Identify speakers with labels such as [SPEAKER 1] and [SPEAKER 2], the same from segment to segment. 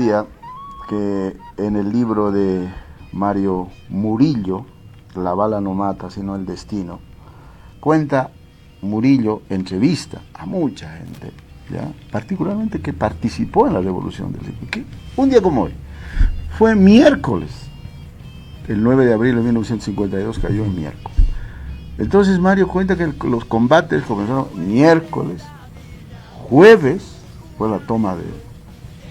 [SPEAKER 1] decía que en el libro de Mario Murillo, La bala no mata, sino el destino, cuenta Murillo, entrevista a mucha gente, ¿ya? Particularmente que participó en la revolución del siglo, que un día como hoy, fue miércoles, el 9 de abril de 1952 cayó en miércoles. Entonces Mario cuenta que los combates comenzaron miércoles, jueves fue la toma de,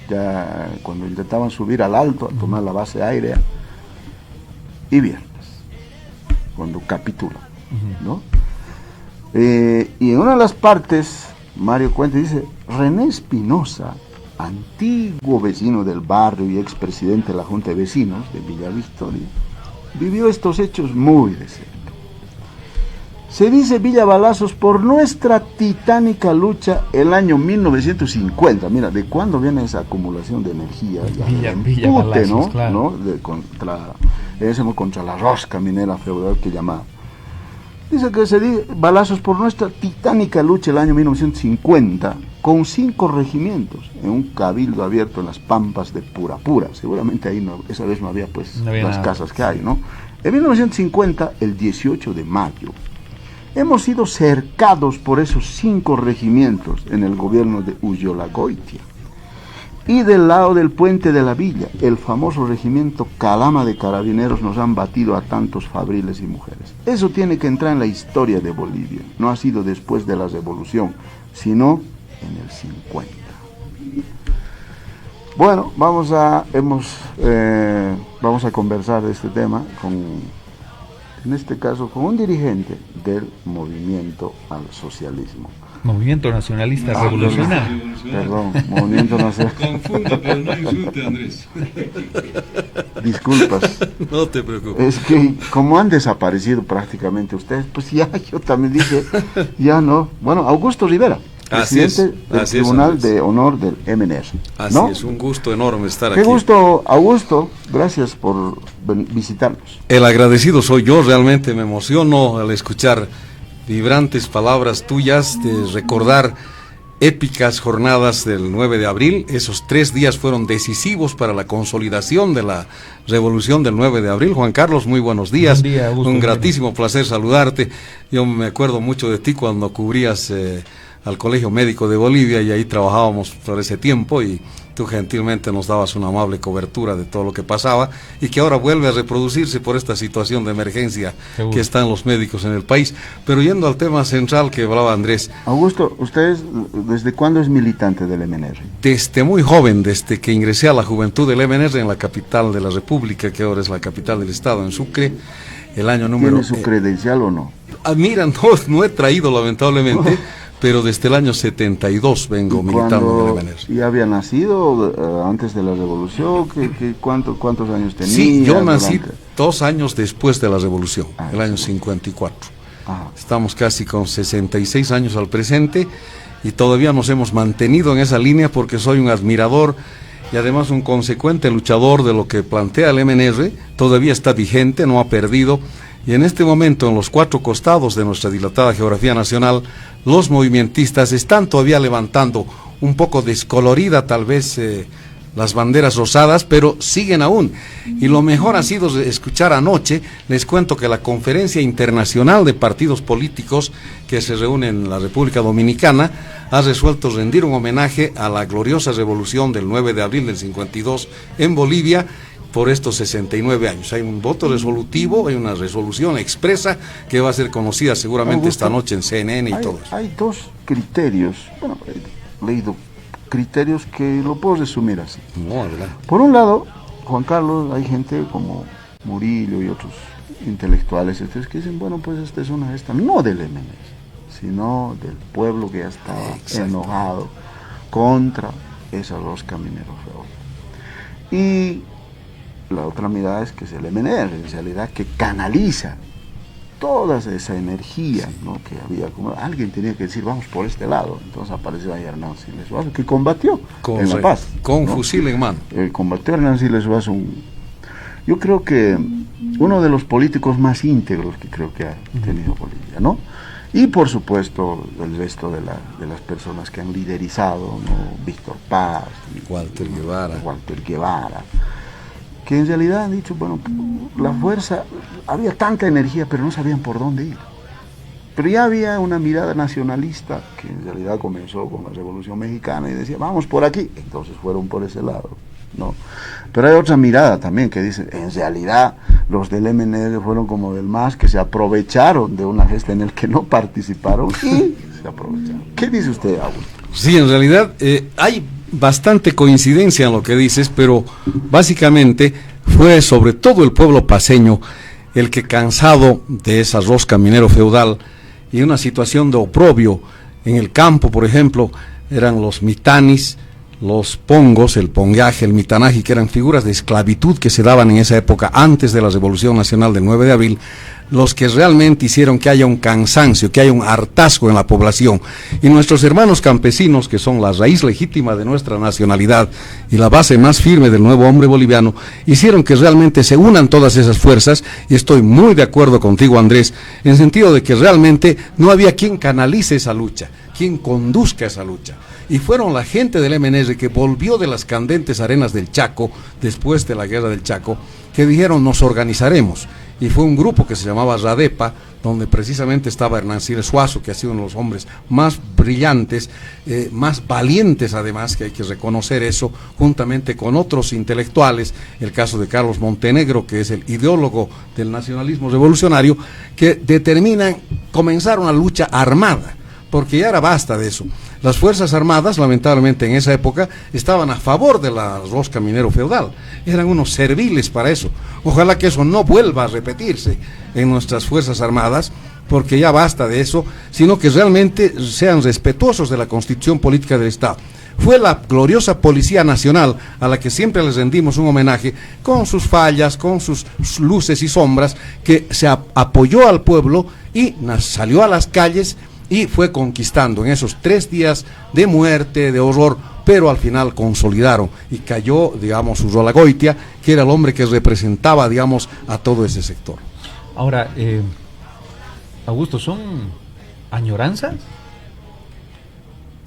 [SPEAKER 1] ya cuando intentaban subir al alto a tomar la base aérea, y viernes, cuando capitula, ¿no? Y en una de las partes, Mario cuenta y dice, René Espinosa, antiguo vecino del barrio y expresidente de la Junta de Vecinos de Villa Victoria, vivió estos hechos muy de cerca. Se dice Villa Balazos por nuestra titánica lucha el año 1950. Mira, ¿de cuándo viene esa acumulación de energía?
[SPEAKER 2] Villa Balazos,
[SPEAKER 1] ¿no?
[SPEAKER 2] claro.
[SPEAKER 1] ¿No? Contra la rosca minera feudal que llamaba. Dice que se dice Balazos por nuestra titánica lucha el año 1950 con 5 regimientos en un cabildo abierto en las pampas de Purapura. Seguramente ahí no, esa vez no había pues
[SPEAKER 2] no había
[SPEAKER 1] las
[SPEAKER 2] nada.
[SPEAKER 1] casas que hay, ¿no? En 1950, el 18 de mayo, hemos sido cercados por esos 5 regimientos en el gobierno de Ullolagoitia. Y del lado del puente de la villa, el famoso regimiento Calama de Carabineros nos han batido a tantos fabriles y mujeres. Eso tiene que entrar en la historia de Bolivia. No ha sido después de la revolución, sino en el 50. Bueno, vamos a conversar de este tema en este caso con un dirigente del movimiento al socialismo.
[SPEAKER 2] Movimiento Nacionalista Revolucionario.
[SPEAKER 1] Perdón, Movimiento Nacional.
[SPEAKER 3] Confunda, pero no insulte, Andrés.
[SPEAKER 1] Disculpas.
[SPEAKER 3] No te preocupes.
[SPEAKER 1] Es que como han desaparecido prácticamente ustedes, pues ya yo también dije, ya no. Bueno, Augusto Rivera, presidente del Tribunal de Honor del MNR.
[SPEAKER 3] Así
[SPEAKER 1] ¿no?
[SPEAKER 3] es, un gusto enorme estar
[SPEAKER 1] aquí. Qué gusto, Augusto, gracias por visitarnos.
[SPEAKER 3] El agradecido soy yo, realmente me emociono al escuchar vibrantes palabras tuyas, de recordar épicas jornadas del 9 de abril. Esos 3 días fueron decisivos para la consolidación de la revolución del 9 de abril. Juan Carlos, muy buenos días.
[SPEAKER 2] Buen día, Augusto.
[SPEAKER 3] Un gratísimo placer saludarte. Yo me acuerdo mucho de ti cuando cubrías al Colegio Médico de Bolivia, y ahí trabajábamos por ese tiempo, y tú gentilmente nos dabas una amable cobertura de todo lo que pasaba, y que ahora vuelve a reproducirse por esta situación de emergencia que están los médicos en el país. Pero yendo al tema central que hablaba Andrés.
[SPEAKER 1] Augusto, ¿usted desde cuándo es militante del MNR?
[SPEAKER 3] Desde muy joven, desde que ingresé a la juventud del MNR en la capital de la República, que ahora es la capital del estado, en Sucre, el año número...
[SPEAKER 1] ¿Tiene su credencial o no?
[SPEAKER 3] Mira, no he traído lamentablemente... Pero desde el año 72 vengo militando en el MNR.
[SPEAKER 1] ¿Y había nacido antes de la revolución? ¿Cuántos años tenía?
[SPEAKER 3] Sí, yo nací 2 años después de la revolución, el año 54. Ajá. Estamos casi con 66 años al presente, y todavía nos hemos mantenido en esa línea porque soy un admirador y además un consecuente luchador de lo que plantea el MNR. Todavía está vigente, no ha perdido. Y en este momento, en los 4 costados de nuestra dilatada geografía nacional, los movimentistas están todavía levantando, un poco descolorida tal vez, las banderas rosadas, pero siguen aún. Y lo mejor ha sido escuchar anoche, les cuento que la Conferencia Internacional de Partidos Políticos que se reúne en la República Dominicana ha resuelto rendir un homenaje a la gloriosa revolución del 9 de abril del 52 en Bolivia, por estos 69 años. Hay un voto resolutivo, hay una resolución expresa que va a ser conocida seguramente Augusto, esta noche en CNN y todo eso.
[SPEAKER 1] Hay 2 criterios, bueno, he leído criterios que lo puedo resumir así.
[SPEAKER 3] No, adelante.
[SPEAKER 1] Por un lado, Juan Carlos, hay gente como Murillo y otros intelectuales que dicen, bueno, pues esta es una gesta no del MNR, sino del pueblo que ya estaba enojado contra esa rosca minera feudal. Y la otra mirada es que es el MNR, en realidad, que canaliza toda esa energía, ¿no? Que había, como alguien tenía que decir, vamos por este lado. Entonces apareció ahí Hernán Siles Suazo, que combatió en La Paz.
[SPEAKER 3] Con
[SPEAKER 1] ¿no?
[SPEAKER 3] Fusil en mano.
[SPEAKER 1] Combatió a Hernán Siles Suazo. Yo creo que uno de los políticos más íntegros que creo que ha tenido Bolivia, ¿no? Y por supuesto el resto de las personas que han liderizado, ¿no? Víctor Paz,
[SPEAKER 3] Walter
[SPEAKER 1] Guevara, que en realidad han dicho, bueno, la fuerza, había tanta energía, pero no sabían por dónde ir. Pero ya había una mirada nacionalista que en realidad comenzó con la Revolución Mexicana y decía, vamos por aquí, entonces fueron por ese lado, ¿no? Pero hay otra mirada también que dice, en realidad los del MNR fueron como del MAS, que se aprovecharon de una gesta en la que no participaron y se aprovecharon. ¿Qué dice usted, Augusto?
[SPEAKER 3] Sí, en realidad hay bastante coincidencia en lo que dices, pero básicamente fue sobre todo el pueblo paceño el que, cansado de esa rosca minero feudal y una situación de oprobio en el campo, por ejemplo, eran los mitanis, los pongos, el pongaje, el mitanaje, que eran figuras de esclavitud que se daban en esa época antes de la Revolución Nacional del 9 de abril, los que realmente hicieron que haya un cansancio, que haya un hartazgo en la población. Y nuestros hermanos campesinos, que son la raíz legítima de nuestra nacionalidad y la base más firme del nuevo hombre boliviano, hicieron que realmente se unan todas esas fuerzas, y estoy muy de acuerdo contigo, Andrés, en sentido de que realmente no había quien canalice esa lucha, quien conduzca esa lucha. Y fueron la gente del MNR que volvió de las candentes arenas del Chaco, después de la guerra del Chaco, que dijeron, nos organizaremos. Y fue un grupo que se llamaba Radepa, donde precisamente estaba Hernán Siles Suazo, que ha sido uno de los hombres más brillantes, más valientes además, que hay que reconocer eso, juntamente con otros intelectuales, el caso de Carlos Montenegro, que es el ideólogo del nacionalismo revolucionario, que determinan comenzar una lucha armada, porque ya era basta de eso. Las Fuerzas Armadas, lamentablemente en esa época, estaban a favor de la rosca minero feudal, eran unos serviles para eso. Ojalá que eso no vuelva a repetirse en nuestras Fuerzas Armadas, porque ya basta de eso, sino que realmente sean respetuosos de la Constitución Política del Estado. Fue la gloriosa Policía Nacional, a la que siempre les rendimos un homenaje, con sus fallas, con sus luces y sombras, que se apoyó al pueblo y salió a las calles y fue conquistando en esos 3 días de muerte, de horror, pero al final consolidaron y cayó, digamos, Urrolagoitia, que era el hombre que representaba, digamos, a todo ese sector.
[SPEAKER 2] Ahora, Augusto, ¿son añoranzas?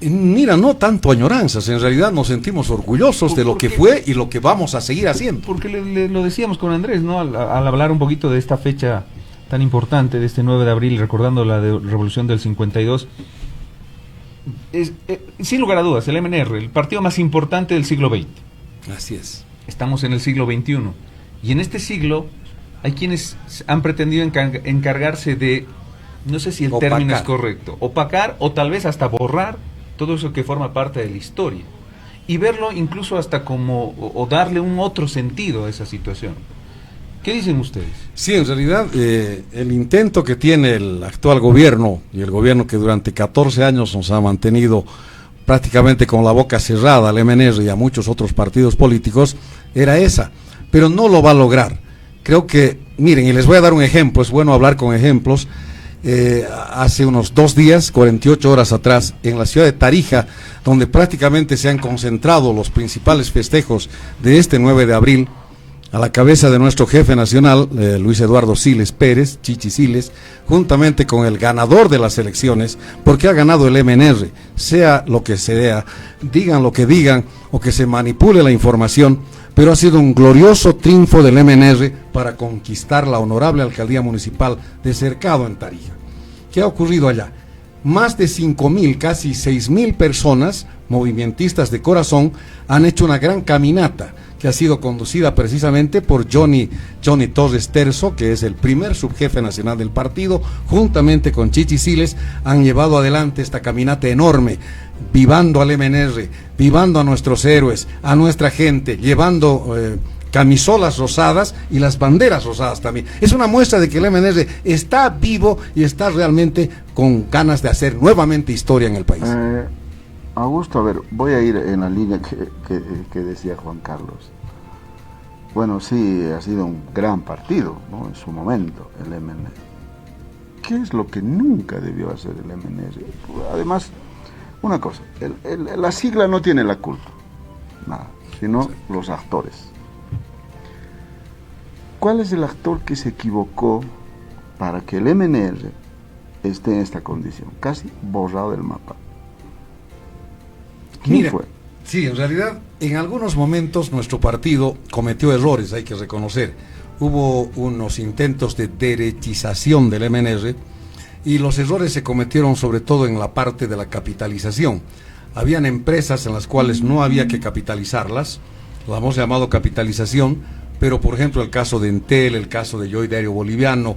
[SPEAKER 3] Mira, no tanto añoranzas, en realidad nos sentimos orgullosos de lo que fue y lo que vamos a seguir haciendo.
[SPEAKER 2] Porque lo decíamos con Andrés, ¿no? Al hablar un poquito de esta fecha tan importante, de este 9 de abril, recordando la Revolución del 52, sin lugar a dudas, el MNR, el partido más importante del siglo XX.
[SPEAKER 3] Así es.
[SPEAKER 2] Estamos en el siglo XXI, y en este siglo hay quienes han pretendido encargarse de, no sé si el término es correcto, opacar o tal vez hasta borrar todo eso que forma parte de la historia, y verlo incluso hasta como, o darle un otro sentido a esa situación. ¿Qué dicen ustedes?
[SPEAKER 3] Sí, en realidad el intento que tiene el actual gobierno y el gobierno que durante 14 años nos ha mantenido prácticamente con la boca cerrada al MNR y a muchos otros partidos políticos era esa, pero no lo va a lograr. Creo que, miren, y les voy a dar un ejemplo, es bueno hablar con ejemplos. Hace unos 2 días, 48 horas atrás, en la ciudad de Tarija, donde prácticamente se han concentrado los principales festejos de este 9 de abril, a la cabeza de nuestro jefe nacional, Luis Eduardo Siles Pérez, Chichi Siles, juntamente con el ganador de las elecciones, porque ha ganado el MNR, sea lo que sea, digan lo que digan, o que se manipule la información, pero ha sido un glorioso triunfo del MNR para conquistar la honorable alcaldía municipal de Cercado en Tarija. ¿Qué ha ocurrido allá? Más de 5.000, casi 6.000 personas, movimentistas de corazón, han hecho una gran caminata, que ha sido conducida precisamente por Johnny Torres Terzo, que es el primer subjefe nacional del partido, juntamente con Chichi Siles, han llevado adelante esta caminata enorme, vivando al MNR, vivando a nuestros héroes, a nuestra gente, llevando camisolas rosadas y las banderas rosadas también. Es una muestra de que el MNR está vivo y está realmente con ganas de hacer nuevamente historia en el país.
[SPEAKER 1] Augusto, a ver, voy a ir en la línea que decía Juan Carlos. Bueno, sí, ha sido un gran partido, ¿no? En su momento, el MNR. ¿Qué es lo que nunca debió hacer el MNR? Además, una cosa, la sigla no tiene la culpa, nada, sino los actores. ¿Cuál es el actor que se equivocó para que el MNR esté en esta condición, casi borrado del mapa. ¿Quién fue?
[SPEAKER 3] Sí, en realidad, en algunos momentos nuestro partido cometió errores, hay que reconocer. Hubo unos intentos de derechización del MNR y los errores se cometieron sobre todo en la parte de la capitalización. Habían empresas en las cuales no había que capitalizarlas, lo hemos llamado capitalización, pero por ejemplo el caso de Entel, el caso de Joy Diario Boliviano,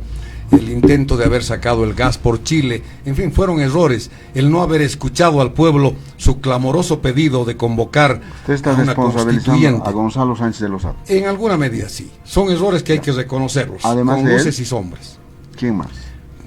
[SPEAKER 3] el intento de haber sacado el gas por Chile, en fin, fueron errores. El no haber escuchado al pueblo su clamoroso pedido de convocar
[SPEAKER 1] a una constituyente. A Gonzalo Sánchez de Lozada.
[SPEAKER 3] En alguna medida sí, son errores que hay que reconocerlos,
[SPEAKER 1] además
[SPEAKER 3] con
[SPEAKER 1] de
[SPEAKER 3] luces y sombras.
[SPEAKER 1] ¿Quién más?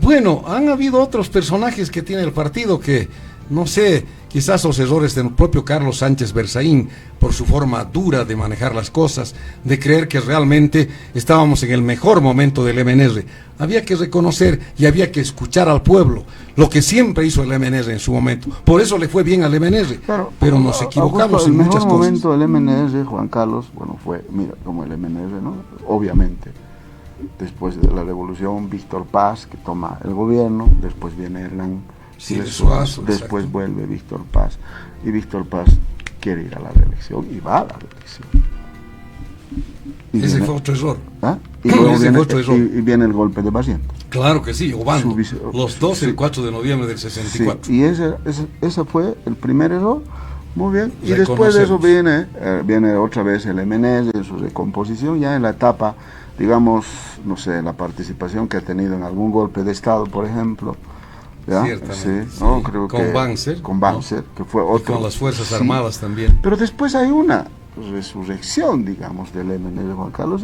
[SPEAKER 3] Bueno, han habido otros personajes que tiene el partido que, no sé, quizás los errores del propio Carlos Sánchez Berzaín, por su forma dura de manejar las cosas, de creer que realmente estábamos en el mejor momento del MNR. Había que reconocer y había que escuchar al pueblo, lo que siempre hizo el MNR en su momento. Por eso le fue bien al MNR, pero nos equivocamos en muchas cosas.
[SPEAKER 1] El mejor momento del MNR, Juan Carlos, bueno, fue, mira, como el MNR, ¿no? Obviamente, después de la revolución, Víctor Paz, que toma el gobierno, después viene Hernán Siles Suazo, después vuelve Víctor Paz, y Víctor Paz quiere ir a la reelección y va a la reelección.
[SPEAKER 3] Ese fue otro error.
[SPEAKER 1] ¿Ah? Y viene el golpe de Barrientos.
[SPEAKER 3] Claro que sí, Obando. Los dos, el 4 de noviembre del 64.
[SPEAKER 1] Sí, y ese fue el primer error. Muy bien. Y después de eso viene otra vez el MNR en su recomposición, ya en la etapa, digamos, no sé, la participación que ha tenido en algún golpe de Estado, por ejemplo. ¿Ya?
[SPEAKER 3] Ciertamente,
[SPEAKER 1] sí, ¿no? Creo
[SPEAKER 3] con
[SPEAKER 1] que
[SPEAKER 3] Banzer,
[SPEAKER 1] ¿no? Que fue otro.
[SPEAKER 3] Y con las Fuerzas Armadas también.
[SPEAKER 1] Pero después hay una resurrección, digamos, del MNR, Juan Carlos,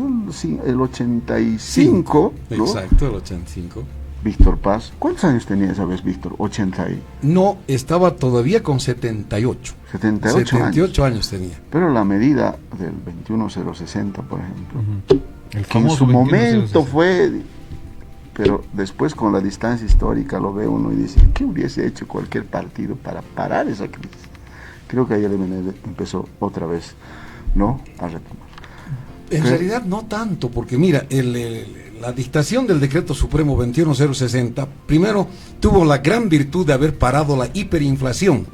[SPEAKER 1] el 85. ¿no?
[SPEAKER 3] Exacto, el 85.
[SPEAKER 1] Víctor Paz. ¿Cuántos años tenía esa vez Víctor? 80 y...
[SPEAKER 3] No, estaba todavía con 78. 78 años tenía.
[SPEAKER 1] Pero la medida del 21060, por ejemplo, que en su momento fue... Pero después con la distancia histórica lo ve uno y dice, ¿qué hubiese hecho cualquier partido para parar esa crisis? Creo que ahí el MNR empezó otra vez, ¿no?, a retomar.
[SPEAKER 3] En realidad no tanto, porque mira, la dictación del decreto supremo 21060, primero tuvo la gran virtud de haber parado la hiperinflación.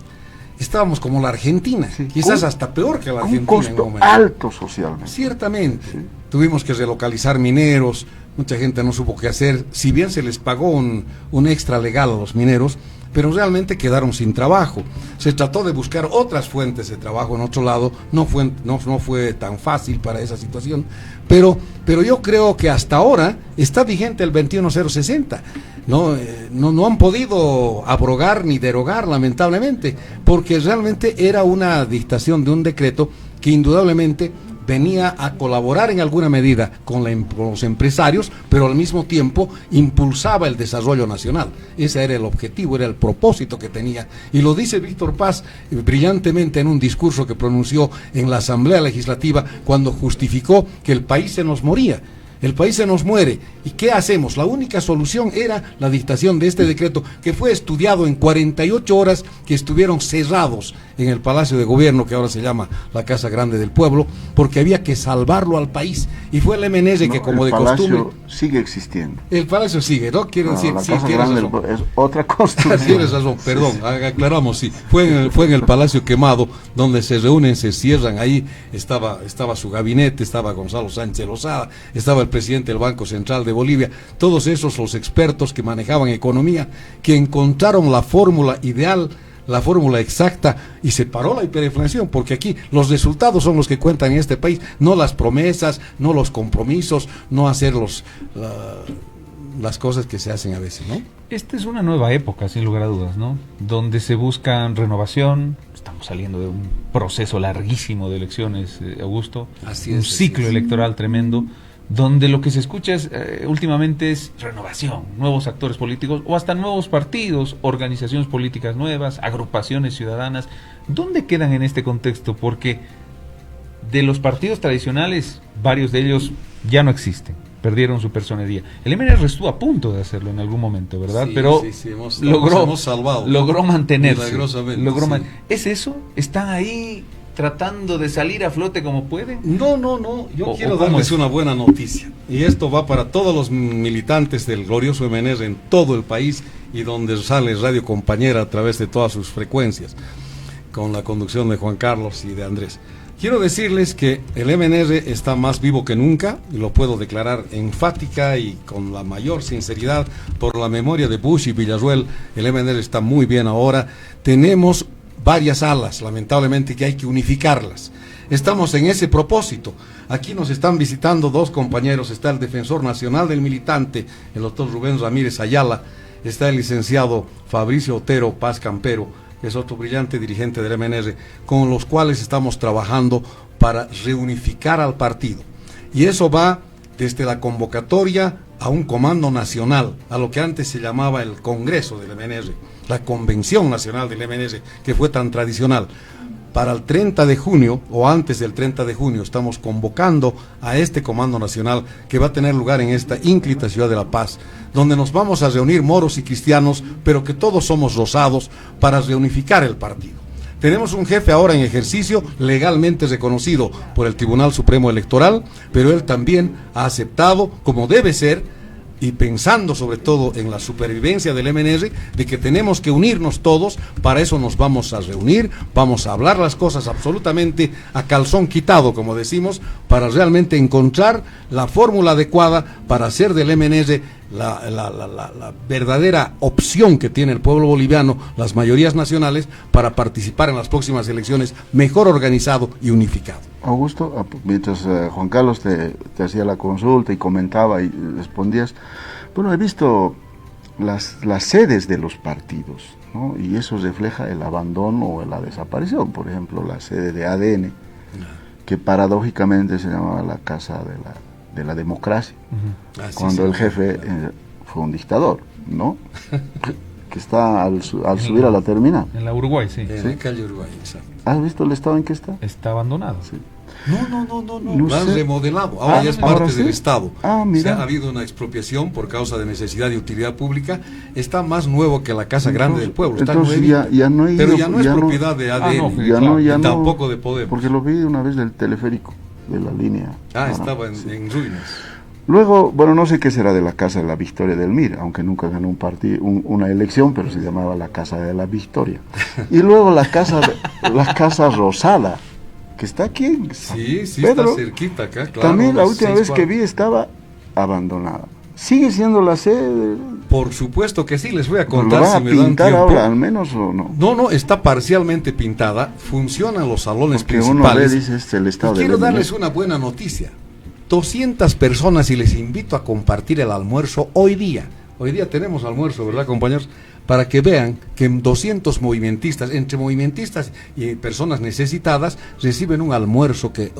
[SPEAKER 3] Estábamos como la Argentina, quizás hasta peor que la Argentina.
[SPEAKER 1] Un costo alto socialmente.
[SPEAKER 3] Ciertamente. Sí. Tuvimos que relocalizar mineros, mucha gente no supo qué hacer, si bien se les pagó un extra legal a los mineros, pero realmente quedaron sin trabajo. Se trató de buscar otras fuentes de trabajo en otro lado, no fue tan fácil para esa situación, pero yo creo que hasta ahora está vigente el 21060. No han podido abrogar ni derogar, lamentablemente, porque realmente era una dictación de un decreto que indudablemente venía a colaborar en alguna medida con los empresarios, pero al mismo tiempo impulsaba el desarrollo nacional. Ese era el objetivo, era el propósito que tenía. Y lo dice Víctor Paz brillantemente en un discurso que pronunció en la Asamblea Legislativa cuando justificó que el país se nos moría. El país se nos muere. ¿Y qué hacemos? La única solución era la dictación de este decreto, que fue estudiado en 48 horas, que estuvieron cerrados en el Palacio de Gobierno, que ahora se llama la Casa Grande del Pueblo, porque había que salvarlo al país. Y fue el MNR que, como de costumbre...
[SPEAKER 1] El Palacio sigue existiendo.
[SPEAKER 3] El Palacio sigue, ¿no? Quiero decir,
[SPEAKER 1] la Casa Grande es otra construcción.
[SPEAKER 3] Tienes razón, perdón, aclaramos, sí. Fue en el Palacio Quemado, donde se reúnen, se cierran. Ahí estaba su gabinete, estaba Gonzalo Sánchez Lozada, estaba el presidente del Banco Central de Bolivia, todos esos los expertos que manejaban economía, que encontraron la fórmula ideal, la fórmula exacta, y se paró la hiperinflación, porque aquí los resultados son los que cuentan en este país, no las promesas, no los compromisos, no hacer las cosas que se hacen a veces, ¿no?
[SPEAKER 2] Esta es una nueva época, sin lugar a dudas, ¿no? Donde se buscan renovación. Estamos saliendo de un proceso larguísimo de elecciones, Augusto.
[SPEAKER 3] Así es,
[SPEAKER 2] un ciclo electoral tremendo, donde lo que se escucha últimamente es renovación, nuevos actores políticos o hasta nuevos partidos, organizaciones políticas nuevas, agrupaciones ciudadanas. ¿Dónde quedan en este contexto? Porque de los partidos tradicionales, varios de ellos ya no existen, perdieron su personería. El MNR estuvo a punto de hacerlo en algún momento, ¿verdad?
[SPEAKER 3] Sí,
[SPEAKER 2] pero
[SPEAKER 3] hemos salvado.
[SPEAKER 2] Logró mantenerse.
[SPEAKER 3] Milagrosamente.
[SPEAKER 2] ¿Es eso? ¿Están ahí tratando de salir a flote como pueden?
[SPEAKER 3] No, yo quiero darles una buena noticia, y esto va para todos los militantes del glorioso MNR en todo el país, y donde sale Radio Compañera a través de todas sus frecuencias, con la conducción de Juan Carlos y de Andrés. Quiero decirles que el MNR está más vivo que nunca, y lo puedo declarar enfática y con la mayor sinceridad por la memoria de Bush y Villarruel. El MNR está muy bien ahora. Tenemos varias alas, lamentablemente, que hay que unificarlas. Estamos en ese propósito. Aquí nos están visitando dos compañeros. Está el defensor nacional del militante, el doctor Rubén Ramírez Ayala. Está el licenciado Fabricio Otero Paz Campero, que es otro brillante dirigente del MNR, con los cuales estamos trabajando para reunificar al partido. Y eso va desde la convocatoria a un comando nacional, a lo que antes se llamaba el Congreso del MNR, la Convención Nacional del MNR, que fue tan tradicional. Para el 30 de junio, o antes del 30 de junio, estamos convocando a este Comando Nacional que va a tener lugar en esta ínclita ciudad de La Paz, donde nos vamos a reunir moros y cristianos, pero que todos somos rosados, para reunificar el partido. Tenemos un jefe ahora en ejercicio, legalmente reconocido por el Tribunal Supremo Electoral, pero él también ha aceptado, como debe ser, y pensando sobre todo en la supervivencia del MNR, de que tenemos que unirnos todos. Para eso nos vamos a reunir, vamos a hablar las cosas absolutamente a calzón quitado, como decimos, para realmente encontrar la fórmula adecuada para hacer del MNR la verdadera opción que tiene el pueblo boliviano, las mayorías nacionales, para participar en las próximas elecciones mejor organizado y unificado.
[SPEAKER 1] Augusto, mientras Juan Carlos te hacía la consulta y comentaba y respondías, bueno, he visto las sedes de los partidos, ¿no? Y eso refleja el abandono o la desaparición. Por ejemplo, la sede de ADN, que paradójicamente se llamaba la Casa de la Democracia, cuando el jefe fue un dictador, ¿no? Que está al subir a la terminal.
[SPEAKER 2] En la Uruguay, sí.
[SPEAKER 3] En la calle Uruguay, exacto.
[SPEAKER 1] ¿Has visto el estado en que está?
[SPEAKER 2] Está abandonado.
[SPEAKER 1] Sí.
[SPEAKER 3] No, lo han remodelado, ahora ya es parte del Estado.
[SPEAKER 1] Mira.
[SPEAKER 3] Ha habido una expropiación por causa de necesidad de utilidad pública. Está más nuevo que la Casa Grande del Pueblo, está nuevito,
[SPEAKER 1] ya no he ido,
[SPEAKER 3] pero ya no es propiedad de ADN,
[SPEAKER 1] ya no,
[SPEAKER 3] tampoco de Podemos.
[SPEAKER 1] Porque lo vi una vez del teleférico, de la línea.
[SPEAKER 3] Estaba en ruinas.
[SPEAKER 1] Luego, bueno, no sé qué será de la Casa de la Victoria del MIR, aunque nunca ganó una elección, pero se llamaba la Casa de la Victoria. Y luego la Casa Rosada, que está aquí en
[SPEAKER 3] sí,
[SPEAKER 1] Pedro,
[SPEAKER 3] está cerquita acá, claro.
[SPEAKER 1] También la última vez que vi estaba abandonada. ¿Sigue siendo la sede?
[SPEAKER 3] Por supuesto que sí, les voy a contar.
[SPEAKER 1] ¿Lo van a pintar ahora al menos o no?
[SPEAKER 3] No, está parcialmente pintada, funcionan los salones
[SPEAKER 1] porque
[SPEAKER 3] principales.
[SPEAKER 1] Uno ve, dice, es el estado
[SPEAKER 3] quiero darles una buena noticia. 200 personas, y les invito a compartir el almuerzo hoy día. Hoy día tenemos almuerzo, ¿verdad, compañeros? Para que vean que 200 movimentistas, entre movimentistas y personas necesitadas, reciben un almuerzo que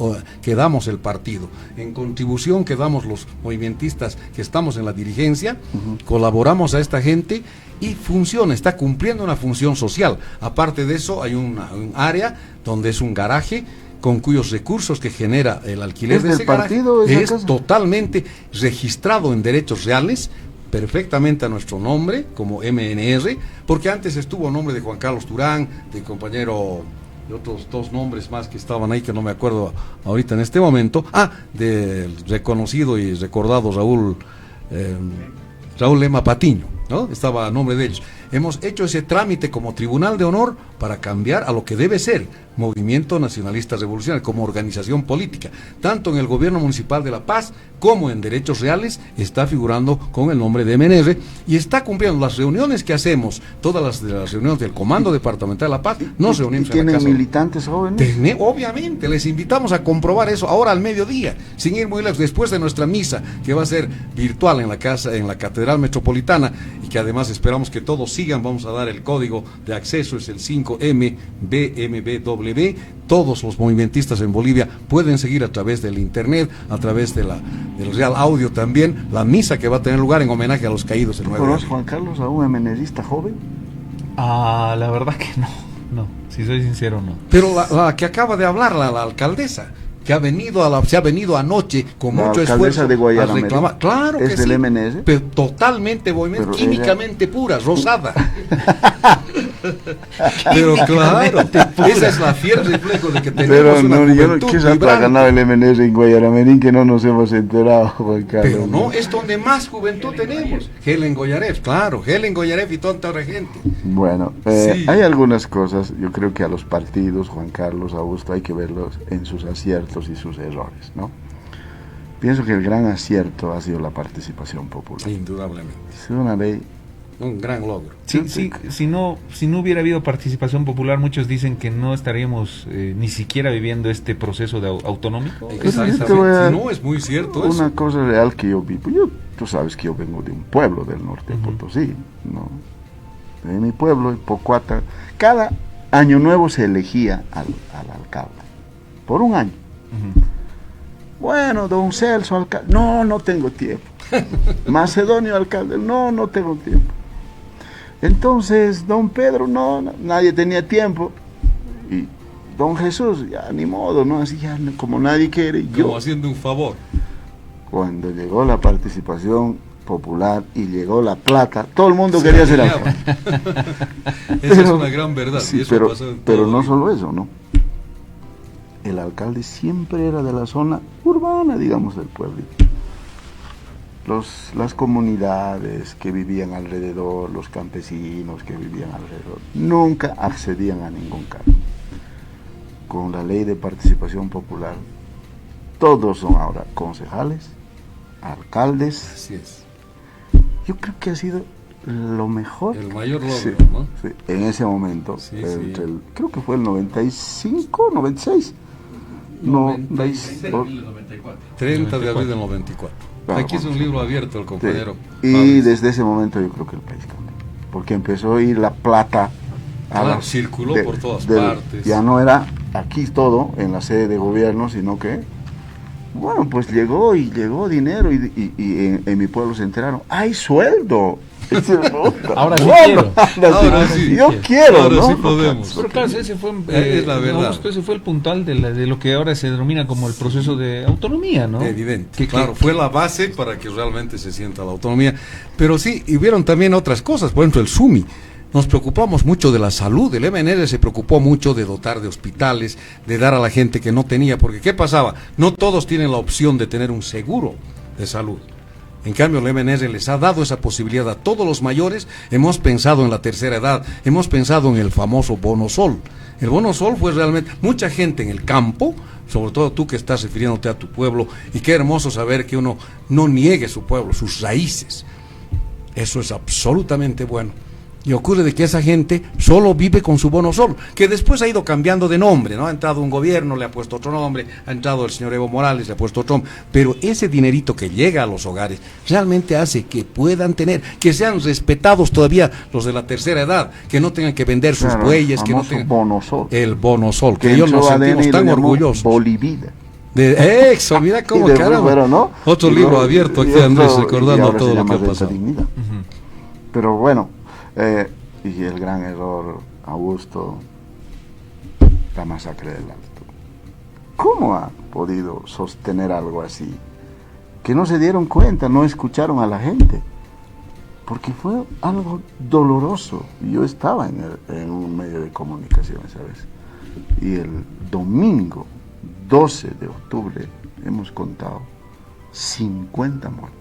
[SPEAKER 3] damos el partido. En contribución que damos los movimentistas que estamos en la dirigencia, colaboramos a esta gente y funciona, está cumpliendo una función social. Aparte de eso, hay un área donde es un garaje, con cuyos recursos que genera el alquiler de ese garaje es totalmente registrado en derechos reales, perfectamente a nuestro nombre como MNR, porque antes estuvo a nombre de Juan Carlos Turán, del compañero, de otros dos nombres más que estaban ahí que no me acuerdo ahorita en este momento, del reconocido y recordado Raúl Lema Patiño, ¿no? Estaba a nombre de ellos. Hemos hecho ese trámite como Tribunal de Honor para cambiar a lo que debe ser Movimiento Nacionalista Revolucionario como organización política. Tanto en el gobierno municipal de La Paz como en Derechos Reales está figurando con el nombre de MNR y está cumpliendo las reuniones que hacemos, todas las reuniones del Comando Departamental de La Paz, nos reunimos en la casa.
[SPEAKER 1] ¿Tienen militantes jóvenes?
[SPEAKER 3] Obviamente, les invitamos a comprobar eso ahora al mediodía, sin ir muy lejos, después de nuestra misa, que va a ser virtual en la Catedral Metropolitana, y que además esperamos que todos sigan. Vamos a dar el código de acceso, es el 5MBMBW. Todos los movimentistas en Bolivia pueden seguir a través del internet, a través del Real Audio también, la misa que va a tener lugar en homenaje a los caídos el 9 de abril.
[SPEAKER 1] ¿Conoces, Juan Carlos, a un MNRista joven?
[SPEAKER 2] La verdad que no, si soy sincero, no.
[SPEAKER 3] Pero la que acaba de hablar, la alcaldesa, que se ha venido anoche con mucho esfuerzo
[SPEAKER 1] de Guayana,
[SPEAKER 3] a reclamar. Claro que
[SPEAKER 1] ¿es del MNS?
[SPEAKER 3] pero totalmente químicamente pura, rosada. Pero claro, esa es la fiel reflejo de que tenemos
[SPEAKER 1] Pero
[SPEAKER 3] una
[SPEAKER 1] no, yo
[SPEAKER 3] juventud
[SPEAKER 1] quizás ha
[SPEAKER 3] vibrante.
[SPEAKER 1] ganado el MNS en Guayaramerín que no nos hemos enterado, Juan Carlos.
[SPEAKER 3] Pero no, es donde más juventud tenemos. Helen Goyarev, claro, Helen Goyarev y tanta otra gente.
[SPEAKER 1] Bueno,
[SPEAKER 3] Sí.
[SPEAKER 1] hay algunas cosas, yo creo que a los partidos, Juan Carlos, Augusto, hay que verlos en sus aciertos y sus errores, ¿no? Pienso que el gran acierto ha sido la participación popular.
[SPEAKER 3] Indudablemente.
[SPEAKER 1] Es una ley.
[SPEAKER 3] Un gran logro.
[SPEAKER 2] Sí, si no hubiera habido participación popular, muchos dicen que no estaríamos ni siquiera viviendo este proceso de autonómico.
[SPEAKER 3] Exactamente.
[SPEAKER 1] Te voy a-
[SPEAKER 3] No, es muy cierto eso.
[SPEAKER 1] Una cosa real que yo vivo. Tú sabes que yo vengo de un pueblo del norte de Potosí, ¿no? De mi pueblo, en Pocuata, cada año nuevo se elegía al alcalde, por un año. Bueno, don Celso, alcalde, no tengo tiempo. Macedonio, alcalde, no tengo tiempo. Entonces, don Pedro, nadie tenía tiempo. Y don Jesús, ya ni modo, ¿no? Así ya, como nadie quiere,
[SPEAKER 3] Como
[SPEAKER 1] yo.
[SPEAKER 3] haciendo un favor.
[SPEAKER 1] Cuando llegó la participación popular y llegó la plata, todo el mundo quería ser alcalde.
[SPEAKER 3] Esa es una gran verdad.
[SPEAKER 1] Sí,
[SPEAKER 3] y eso
[SPEAKER 1] pero,
[SPEAKER 3] pasó en todo
[SPEAKER 1] pero no
[SPEAKER 3] Bolivia.
[SPEAKER 1] solo eso, ¿no? El alcalde siempre era de la zona urbana, digamos, del pueblo. Las comunidades que vivían alrededor, los campesinos que vivían alrededor, nunca accedían a ningún cargo. Con la ley de participación popular, todos son ahora concejales, alcaldes.
[SPEAKER 3] Así es.
[SPEAKER 1] Yo creo que ha sido lo mejor.
[SPEAKER 3] El mayor logro,
[SPEAKER 1] Sí,
[SPEAKER 3] ¿no?
[SPEAKER 1] sí, en ese momento,
[SPEAKER 3] Sí,
[SPEAKER 1] entre
[SPEAKER 3] sí.
[SPEAKER 1] creo que fue el 95, 96.
[SPEAKER 3] 30 de abril del 94.
[SPEAKER 1] Claro,
[SPEAKER 3] Aquí es un libro abierto el compañero.
[SPEAKER 1] Sí. Y
[SPEAKER 3] Fabricio.
[SPEAKER 1] desde ese momento yo creo que el país cambió. Porque empezó a ir la plata
[SPEAKER 3] Claro, circuló por todas partes.
[SPEAKER 1] Ya no era aquí todo en la sede de gobierno, sino que, bueno, pues llegó dinero y en mi pueblo se enteraron, ¡hay sueldo!
[SPEAKER 4] Ahora sí quiero.
[SPEAKER 3] Ahora sí.
[SPEAKER 1] Yo quiero,
[SPEAKER 3] Ahora
[SPEAKER 1] ¿no?
[SPEAKER 3] sí podemos.
[SPEAKER 2] Pero claro, ese fue,
[SPEAKER 3] Es la verdad.
[SPEAKER 2] Augusto, ese fue el puntal de lo que ahora se denomina como el proceso de autonomía, ¿no?
[SPEAKER 3] Evidente, claro, fue la base para que realmente se sienta la autonomía. Pero sí, y hubieron también otras cosas, por ejemplo el SUMI. Nos preocupamos mucho de la salud, el MNR se preocupó mucho de dotar de hospitales, de dar a la gente que no tenía, porque ¿qué pasaba? No todos tienen la opción de tener un seguro de salud. En cambio, el MNR les ha dado esa posibilidad a todos los mayores. Hemos pensado en la tercera edad, hemos pensado en el famoso Bono Sol. El Bono Sol fue realmente, mucha gente en el campo, sobre todo tú que estás refiriéndote a tu pueblo, y qué hermoso saber que uno no niegue su pueblo, sus raíces. Eso es absolutamente bueno. Y ocurre de que esa gente solo vive con su Bono Sol, que después ha ido cambiando de nombre, ¿no? Ha entrado un gobierno, le ha puesto otro nombre, ha entrado el señor Evo Morales, le ha puesto otro nombre, pero ese dinerito que llega a los hogares realmente hace que puedan tener, que sean respetados todavía los de la tercera edad, que no tengan que vender sus
[SPEAKER 1] Claro,
[SPEAKER 3] bueyes, que no
[SPEAKER 1] famoso
[SPEAKER 3] tengan
[SPEAKER 1] Bono Sol.
[SPEAKER 3] el Bono Sol, que
[SPEAKER 1] en
[SPEAKER 3] ellos
[SPEAKER 1] su
[SPEAKER 3] nos
[SPEAKER 1] ADN
[SPEAKER 3] sentimos
[SPEAKER 1] lo
[SPEAKER 3] tan
[SPEAKER 1] llamó
[SPEAKER 3] orgullosos.
[SPEAKER 1] Bolivida.
[SPEAKER 3] Eso, mira cómo
[SPEAKER 1] Y después,
[SPEAKER 3] caramba.
[SPEAKER 1] bueno, ¿no?
[SPEAKER 3] Otro
[SPEAKER 1] Y
[SPEAKER 3] libro
[SPEAKER 1] luego-
[SPEAKER 3] abierto aquí,
[SPEAKER 1] y otro-
[SPEAKER 3] Andrés,
[SPEAKER 1] y
[SPEAKER 3] recordando
[SPEAKER 1] ahora
[SPEAKER 3] todo
[SPEAKER 1] se
[SPEAKER 3] lo que
[SPEAKER 1] llama
[SPEAKER 3] ha
[SPEAKER 1] Renta
[SPEAKER 3] pasado.
[SPEAKER 1] Dignidad. Pero bueno, y el gran error, Augusto, la masacre del Alto. ¿Cómo ha podido sostener algo así? Que no se dieron cuenta, no escucharon a la gente. Porque fue algo doloroso. Yo estaba en un medio de comunicación, ¿sabes? Y el domingo 12 de octubre hemos contado 50 muertos.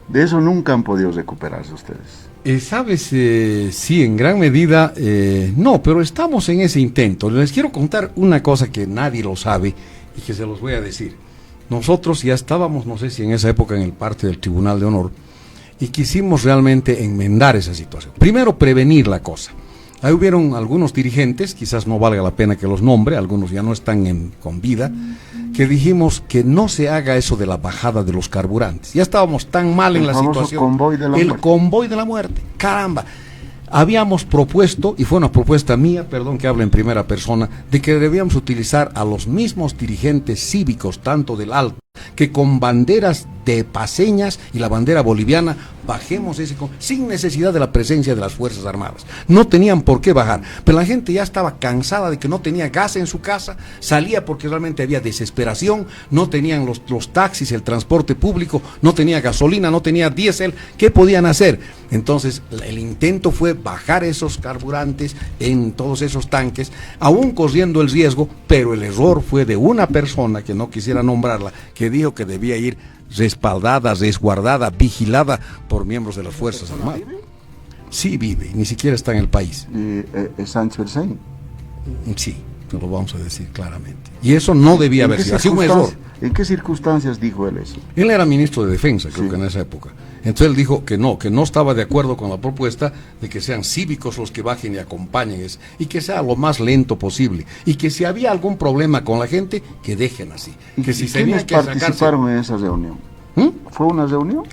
[SPEAKER 1] De eso nunca han podido recuperarse ustedes.
[SPEAKER 3] ¿Sabes? Sí, en gran medida, no, pero estamos en ese intento. Les quiero contar una cosa que nadie lo sabe y que se los voy a decir. Nosotros ya estábamos, no sé si en esa época, en el parte del Tribunal de Honor, y quisimos realmente enmendar esa situación. Primero, prevenir la cosa. Ahí hubieron algunos dirigentes, quizás no valga la pena que los nombre, algunos ya no están con vida, que dijimos que no se haga eso de la bajada de los carburantes. Ya estábamos tan mal en la situación.
[SPEAKER 1] Convoy de la
[SPEAKER 3] el
[SPEAKER 1] muerte.
[SPEAKER 3] convoy de la muerte. Caramba. Habíamos propuesto, y fue una propuesta mía, perdón que hable en primera persona, de que debíamos utilizar a los mismos dirigentes cívicos, tanto del Alto, que con banderas de paseñas y la bandera boliviana, bajemos sin necesidad de la presencia de las Fuerzas Armadas. No tenían por qué bajar, pero la gente ya estaba cansada de que no tenía gas en su casa, salía porque realmente había desesperación, no tenían los taxis, el transporte público, no tenía gasolina, no tenía diésel. ¿Qué podían hacer? Entonces el intento fue bajar esos carburantes en todos esos tanques, aún corriendo el riesgo, pero el error fue de una persona, que no quisiera nombrarla, que dijo que debía ir respaldada, resguardada, vigilada por miembros de las Fuerzas Armadas. Sí vive, ni siquiera está en el país.
[SPEAKER 1] ¿Es Sánchez Berzaín?
[SPEAKER 3] Sí, te lo vamos a decir claramente. Y eso no debía haber sido, ha sido un error.
[SPEAKER 1] ¿En qué circunstancias dijo él eso?
[SPEAKER 3] Él era ministro de Defensa, creo que en esa época. Entonces él dijo que no estaba de acuerdo con la propuesta de que sean cívicos los que bajen y acompañen y que sea lo más lento posible. Y que si había algún problema con la gente, que dejen así. Que si
[SPEAKER 1] ¿Quiénes participaron en esa reunión? ¿Fue una reunión?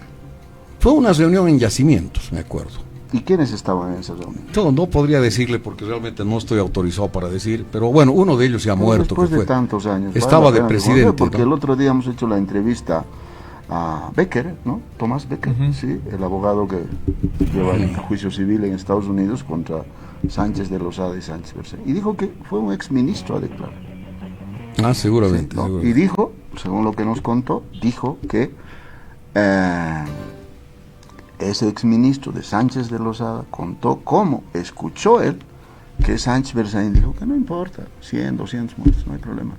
[SPEAKER 3] Fue una reunión en Yacimientos, me acuerdo.
[SPEAKER 1] ¿Y quiénes estaban en esa reunión?
[SPEAKER 3] No podría decirle porque realmente no estoy autorizado para decir, pero bueno, uno de ellos se ha muerto.
[SPEAKER 1] Después de tantos años.
[SPEAKER 3] Estaba de presidente.
[SPEAKER 1] Porque el otro día hemos hecho la entrevista a Becker, ¿no? Tomás Becker, sí, el abogado que lleva el juicio civil en Estados Unidos contra Sánchez de Lozada y Sánchez Berzaín. Y dijo que fue un exministro a declarar.
[SPEAKER 3] Seguramente,
[SPEAKER 1] Sí, ¿no?
[SPEAKER 3] seguramente.
[SPEAKER 1] Y dijo, según lo que nos contó, dijo que ese exministro de Sánchez de Lozada contó cómo escuchó él que Sánchez Berzaín dijo que no importa, 100, 200 muertos, no hay problema.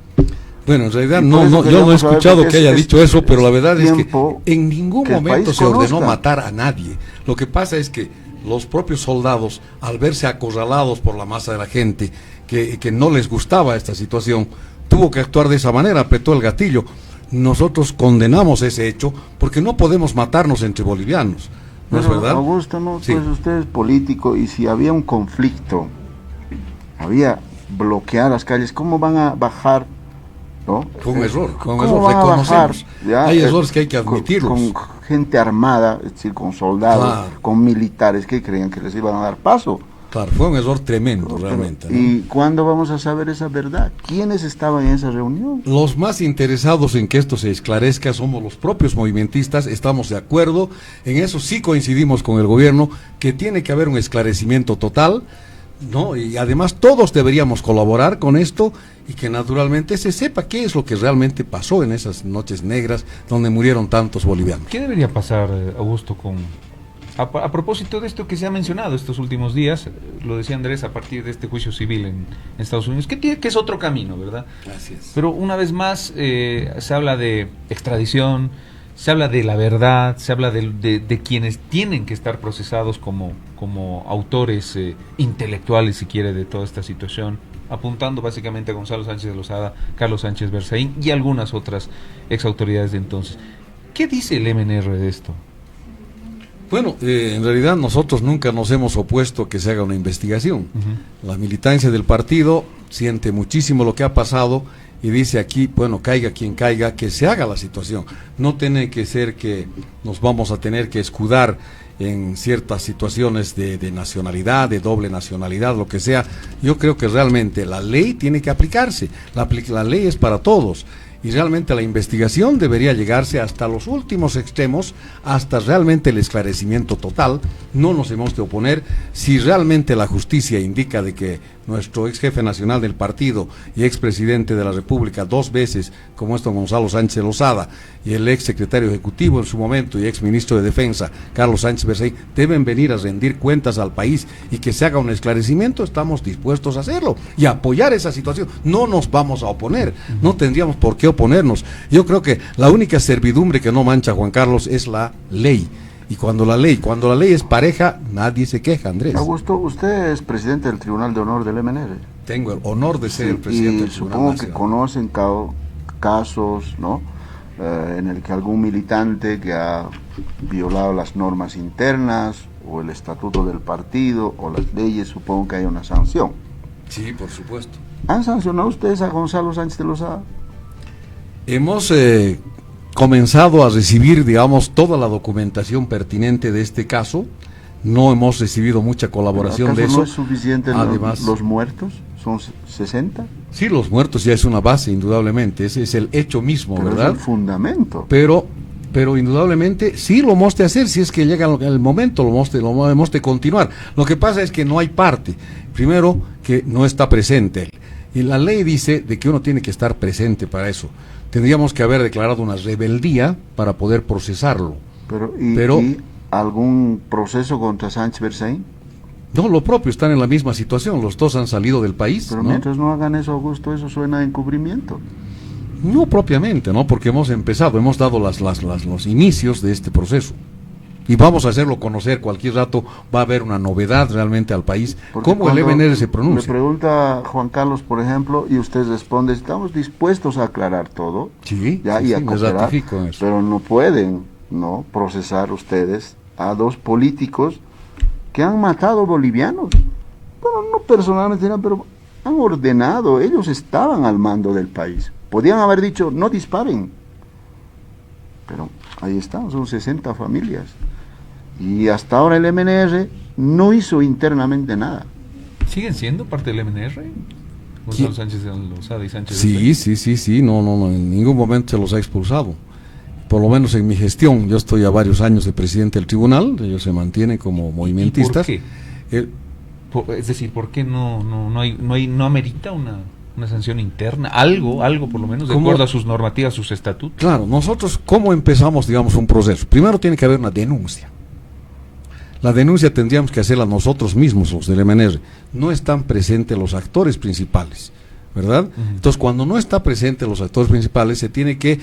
[SPEAKER 3] Bueno, en realidad
[SPEAKER 1] yo
[SPEAKER 3] no he escuchado que haya dicho eso, pero la verdad es que en ningún
[SPEAKER 1] que
[SPEAKER 3] momento se ordenó matar a nadie. Lo que pasa es que los propios soldados, al verse acorralados por la masa de la gente, que no les gustaba esta situación, tuvo que actuar de esa manera, apretó el gatillo. Nosotros condenamos ese hecho porque no podemos matarnos entre bolivianos. ¿No es verdad?
[SPEAKER 1] Augusto, no,
[SPEAKER 3] Sí.
[SPEAKER 1] pues usted es político y si había un conflicto, había bloquear las calles, ¿cómo van a bajar? ¿No?
[SPEAKER 3] Fue un error,
[SPEAKER 1] reconocemos.
[SPEAKER 3] Hay errores que hay que admitirlos.
[SPEAKER 1] Con gente armada, es decir, con soldados,
[SPEAKER 3] Claro.
[SPEAKER 1] con militares que creían que les iban a dar paso.
[SPEAKER 3] Claro, fue un error tremendo realmente, ¿no?
[SPEAKER 1] ¿Y cuándo vamos a saber esa verdad? ¿Quiénes estaban en esa reunión?
[SPEAKER 3] Los más interesados en que esto se esclarezca somos los propios movimentistas, estamos de acuerdo, en eso sí coincidimos con el gobierno, que tiene que haber un esclarecimiento total, ¿no? Y además todos deberíamos colaborar con esto y que naturalmente se sepa qué es lo que realmente pasó en esas noches negras donde murieron tantos bolivianos.
[SPEAKER 2] ¿Qué debería pasar, Augusto, a propósito de esto que se ha mencionado estos últimos días, lo decía Andrés, a partir de este juicio civil en Estados Unidos, que es otro camino, ¿verdad?
[SPEAKER 3] Así es.
[SPEAKER 2] Pero una vez más se habla de extradición, se habla de la verdad, se habla de quienes tienen que estar procesados como autores intelectuales, si quiere, de toda esta situación, apuntando básicamente a Gonzalo Sánchez de Lozada, Carlos Sánchez Berzaín y algunas otras exautoridades de entonces. ¿Qué dice el MNR de esto?
[SPEAKER 3] Bueno, en realidad nosotros nunca nos hemos opuesto a que se haga una investigación. La militancia del partido siente muchísimo lo que ha pasado y dice aquí, bueno, caiga quien caiga, que se haga la situación. No tiene que ser que nos vamos a tener que escudar en ciertas situaciones de nacionalidad, de doble nacionalidad, lo que sea. Yo creo que realmente la ley tiene que aplicarse. La ley es para todos. Y realmente la investigación debería llegarse hasta los últimos extremos, hasta realmente el esclarecimiento total. No nos hemos de oponer. Si realmente la justicia indica de que nuestro ex jefe nacional del partido y ex presidente de la República 2 veces, como es don Gonzalo Sánchez Lozada, y el ex secretario ejecutivo en su momento y ex ministro de Defensa, Carlos Sánchez Berzaín, deben venir a rendir cuentas al país y que se haga un esclarecimiento, estamos dispuestos a hacerlo y a apoyar esa situación. No nos vamos a oponer, no tendríamos por qué oponernos. Yo creo que la única servidumbre que no mancha, Juan Carlos, es la ley. Y cuando la ley es pareja, nadie se queja, Andrés.
[SPEAKER 1] Augusto, usted es presidente del Tribunal de Honor del MNR.
[SPEAKER 3] Tengo el honor de ser el presidente del Tribunal
[SPEAKER 1] supongo
[SPEAKER 3] Nacional.
[SPEAKER 1] que conocen casos, ¿no? En el que algún militante que ha violado las normas internas o el estatuto del partido o las leyes, supongo que hay una sanción.
[SPEAKER 3] Sí, por supuesto.
[SPEAKER 1] ¿Han sancionado ustedes a Gonzalo Sánchez de Lozada?
[SPEAKER 3] Hemos comenzado a recibir, digamos, toda la documentación pertinente de este caso. No hemos recibido mucha colaboración de eso.
[SPEAKER 1] ¿No es suficiente
[SPEAKER 3] Además,
[SPEAKER 1] los muertos? ¿Son 60?
[SPEAKER 3] Sí, los muertos ya es una base, indudablemente. Ese es el hecho mismo,
[SPEAKER 1] Pero
[SPEAKER 3] ¿verdad?
[SPEAKER 1] es el fundamento.
[SPEAKER 3] Pero pero indudablemente sí lo hemos de hacer, si es que llega el momento, lo hemos de continuar. Lo que pasa es que no hay parte, primero que no está presente él, y la ley dice de que uno tiene que estar presente para eso. Tendríamos que haber declarado una rebeldía para poder procesarlo.
[SPEAKER 1] Pero ¿y algún proceso contra Sánchez Berzaín?
[SPEAKER 3] No, lo propio, están en la misma situación, los dos han salido del país.
[SPEAKER 1] Pero mientras no hagan eso, Augusto, eso suena a encubrimiento.
[SPEAKER 3] No propiamente, ¿no? Porque hemos empezado, hemos dado los inicios de este proceso. Y vamos a hacerlo conocer, cualquier rato va a haber una novedad realmente al país.
[SPEAKER 1] Porque
[SPEAKER 3] ¿cómo el MNR se pronuncia?
[SPEAKER 1] Me pregunta Juan Carlos, por ejemplo, y usted responde, estamos dispuestos a aclarar todo.
[SPEAKER 3] Sí,
[SPEAKER 1] ya,
[SPEAKER 3] sí,
[SPEAKER 1] y a
[SPEAKER 3] me
[SPEAKER 1] cooperar,
[SPEAKER 3] ratifico en eso.
[SPEAKER 1] pero no pueden, ¿no?, procesar ustedes a dos políticos que han matado bolivianos. Bueno, no personalmente, pero han ordenado, ellos estaban al mando del país. Podían haber dicho, no disparen. Pero ahí están, son 60 familias. Y hasta ahora el MNR no hizo internamente nada.
[SPEAKER 2] ¿Siguen siendo parte del MNR? Gonzalo Sánchez de Lozada y Sánchez.
[SPEAKER 3] Sí, no, en ningún momento se los ha expulsado. Por lo menos en mi gestión, yo estoy a varios años de presidente del tribunal, ellos se mantienen como movimentistas.
[SPEAKER 2] ¿Y por qué? Es decir, ¿por qué no amerita una sanción interna? Algo por lo menos, de acuerdo a sus normativas, sus estatutos.
[SPEAKER 3] Claro, nosotros, ¿cómo empezamos, digamos, un proceso? Primero tiene que haber una denuncia. La denuncia tendríamos que hacerla nosotros mismos, los del MNR. No están presentes los actores principales, ¿verdad? Entonces, cuando no está presente los actores principales, se tiene que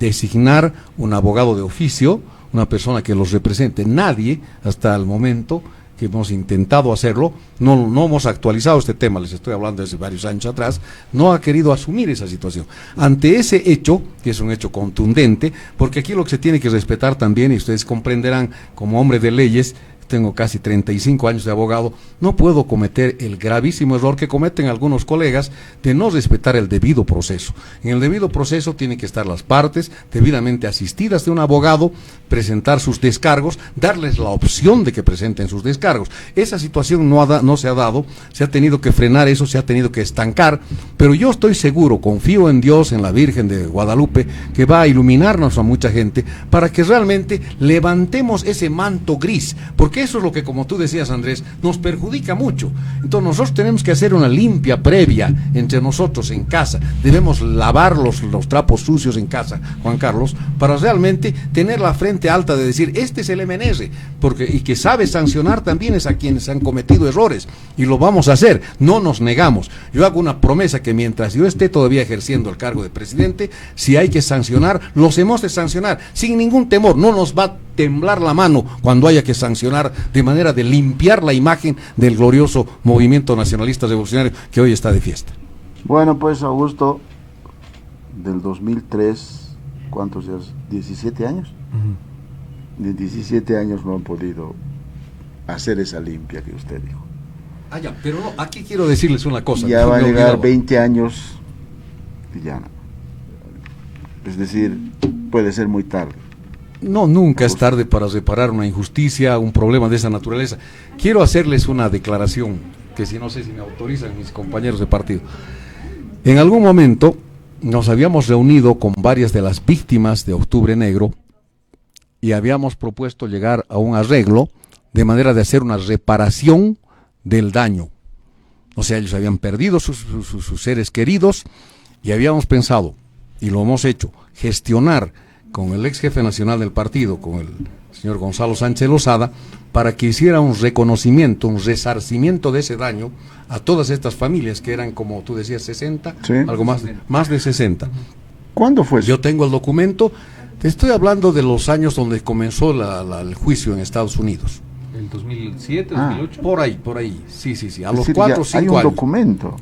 [SPEAKER 3] designar un abogado de oficio, una persona que los represente. Nadie, hasta el momento que hemos intentado hacerlo, no hemos actualizado este tema, les estoy hablando desde varios años atrás, no ha querido asumir esa situación. Ante ese hecho, que es un hecho contundente, porque aquí lo que se tiene que respetar también, y ustedes comprenderán, como hombre de leyes, tengo casi 35 años de abogado, no puedo cometer el gravísimo error que cometen algunos colegas de no respetar el debido proceso. En el debido proceso tienen que estar las partes debidamente asistidas de un abogado, presentar sus descargos, darles la opción de que presenten sus descargos. Esa situación no se ha dado, se ha tenido que frenar eso, se ha tenido que estancar, pero yo estoy seguro, confío en Dios, en la Virgen de Guadalupe, que va a iluminarnos a mucha gente para que realmente levantemos ese manto gris, porque eso es lo que, como tú decías, Andrés, nos perjudica mucho. Entonces nosotros tenemos que hacer una limpia previa entre nosotros en casa, debemos lavar los trapos sucios en casa, Juan Carlos, para realmente tener la frente alta de decir, este es el MNR, y que sabe sancionar también es a quienes han cometido errores, y lo vamos a hacer, no nos negamos. Yo hago una promesa que mientras yo esté todavía ejerciendo el cargo de presidente, si hay que sancionar, los hemos de sancionar, sin ningún temor, no nos va a temblar la mano cuando haya que sancionar, de manera de limpiar la imagen del glorioso movimiento nacionalista revolucionario que hoy está de fiesta.
[SPEAKER 1] Bueno, pues Augusto, del 2003, ¿cuántos días? ¿17 años? De 17 años no han podido hacer esa limpia que usted dijo.
[SPEAKER 3] Ya, pero no, aquí quiero decirles una cosa.
[SPEAKER 1] Ya va a llegar 20 años y ya no. Es decir, puede ser muy tarde.
[SPEAKER 3] No, nunca es tarde para reparar una injusticia, un problema de esa naturaleza. Quiero hacerles una declaración, que si no sé si me autorizan mis compañeros de partido. En algún momento nos habíamos reunido con varias de las víctimas de Octubre Negro y habíamos propuesto llegar a un arreglo de manera de hacer una reparación del daño. O sea, ellos habían perdido sus seres queridos y habíamos pensado, y lo hemos hecho, gestionar con el ex jefe nacional del partido, con el señor Gonzalo Sánchez Lozada, para que hiciera un reconocimiento, un resarcimiento de ese daño a todas estas familias, que eran, como tú decías, 60, sí, algo más de 60.
[SPEAKER 1] ¿Cuándo fue eso?
[SPEAKER 3] Yo tengo el documento, te estoy hablando de los años donde comenzó el juicio en Estados Unidos.
[SPEAKER 2] ¿El 2007, 2008?
[SPEAKER 3] Por ahí, sí, a los 4 o 5 años.
[SPEAKER 1] Hay un documento.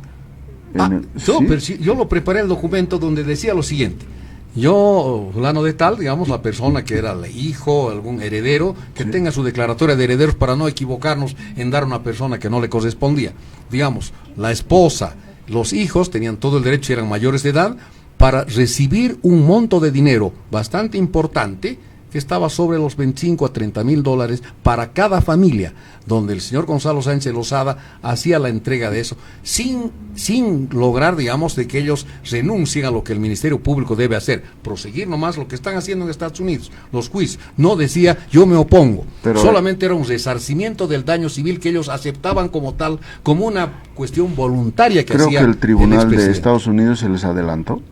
[SPEAKER 3] Pero yo lo preparé el documento donde decía lo siguiente: yo, fulano de tal, digamos, la persona que era el hijo, algún heredero, que tenga su declaratoria de herederos para no equivocarnos en dar a una persona que no le correspondía. Digamos, la esposa, los hijos tenían todo el derecho, eran mayores de edad, para recibir un monto de dinero bastante importante, que estaba sobre los 25 a 30 mil dólares para cada familia, donde el señor Gonzalo Sánchez Lozada hacía la entrega de eso, sin lograr, digamos, de que ellos renuncien a lo que el Ministerio Público debe hacer, proseguir nomás lo que están haciendo en Estados Unidos, los juicios. No decía, yo me opongo, pero solamente era un resarcimiento del daño civil que ellos aceptaban como tal, como una cuestión voluntaria que hacía.
[SPEAKER 1] Creo que el Tribunal de Estados Unidos se les adelantó.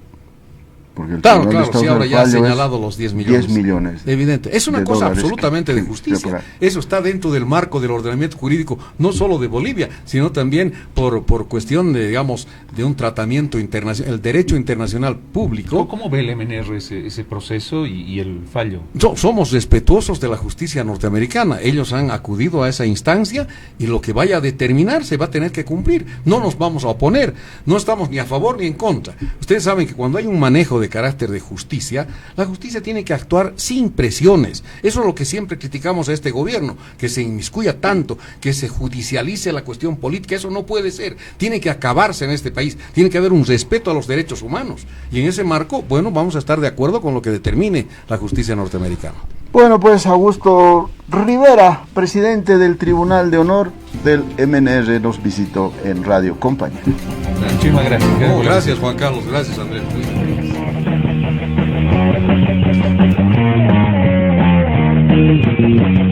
[SPEAKER 1] Porque
[SPEAKER 3] claro, sí, ahora ya ha señalado los 10 millones.
[SPEAKER 1] 10 millones.
[SPEAKER 3] Evidente. Es una cosa absolutamente de justicia. Eso está dentro del marco del ordenamiento jurídico, no solo de Bolivia, sino también por cuestión de, digamos, de un tratamiento internacional, el derecho internacional público.
[SPEAKER 2] ¿Cómo ve el MNR ese proceso y el fallo?
[SPEAKER 3] Somos respetuosos de la justicia norteamericana. Ellos han acudido a esa instancia y lo que vaya a determinar se va a tener que cumplir. No nos vamos a oponer. No estamos ni a favor ni en contra. Ustedes saben que cuando hay un manejo de carácter de justicia, la justicia tiene que actuar sin presiones. Eso es lo que siempre criticamos a este gobierno, que se inmiscuya tanto, que se judicialice la cuestión política. Eso no puede ser. Tiene que acabarse en este país. Tiene que haber un respeto a los derechos humanos. Y en ese marco, bueno, vamos a estar de acuerdo con lo que determine la justicia norteamericana.
[SPEAKER 1] Bueno, pues Augusto Rivera, presidente del Tribunal de Honor del MNR, nos visitó en Radio Compañía.
[SPEAKER 2] Muchísimas gracias.
[SPEAKER 3] Gracias, Juan Carlos. Gracias, Andrés.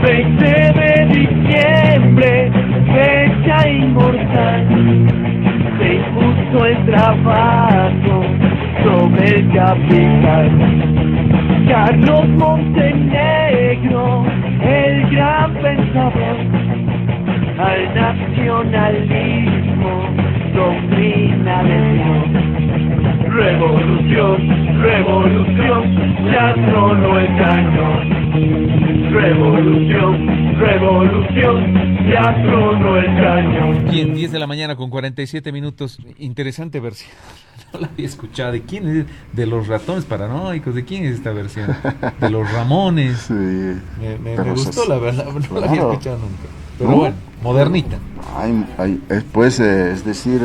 [SPEAKER 5] 20 de diciembre, fecha inmortal, se impuso el trabajo sobre el capital. Carlos Montenegro, el gran pensador, al nacionalismo, doctrina de Dios. Revolución, revolución, ya tronó el cañón. Revolución, revolución, ya tronó el cañón.
[SPEAKER 2] Bien, 10 de la mañana con 47 minutos. Interesante versión. No la había escuchado. ¿De quién es? ¿De los ratones paranoicos? ¿De quién es esta versión? ¿De los Ramones?
[SPEAKER 1] Sí.
[SPEAKER 2] Me gustó, la verdad. No la había escuchado nunca. Pero bueno, modernita.
[SPEAKER 1] Es decir,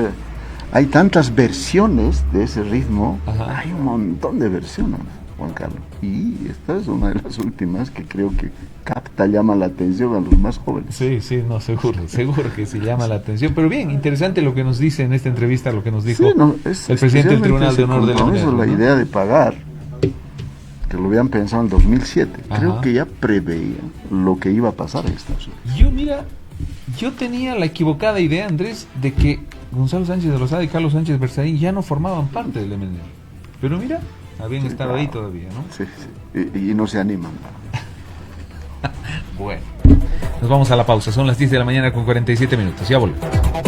[SPEAKER 1] hay tantas versiones de ese ritmo. Ajá. Hay un montón de versiones, Juan Carlos. Y esta es una de las últimas que creo que llama la atención a los más jóvenes.
[SPEAKER 2] Sí, no, seguro que sí llama la atención. Pero bien, interesante lo que nos dice en esta entrevista, lo que nos dijo el presidente del Tribunal de Honor de la
[SPEAKER 1] MNR. La idea de pagar, que lo habían pensado en 2007, ajá, creo que ya preveían lo que iba a pasar en Estados Unidos.
[SPEAKER 2] Yo tenía la equivocada idea, Andrés, de que Gonzalo Sánchez de Lozada y Carlos Sánchez Berzaín ya no formaban parte del MNR. Pero mira, habían estado ahí todavía, ¿no?
[SPEAKER 1] Sí. Y no se animan.
[SPEAKER 2] Bueno, nos vamos a la pausa. Son las 10 de la mañana con 47 minutos. Ya volvemos.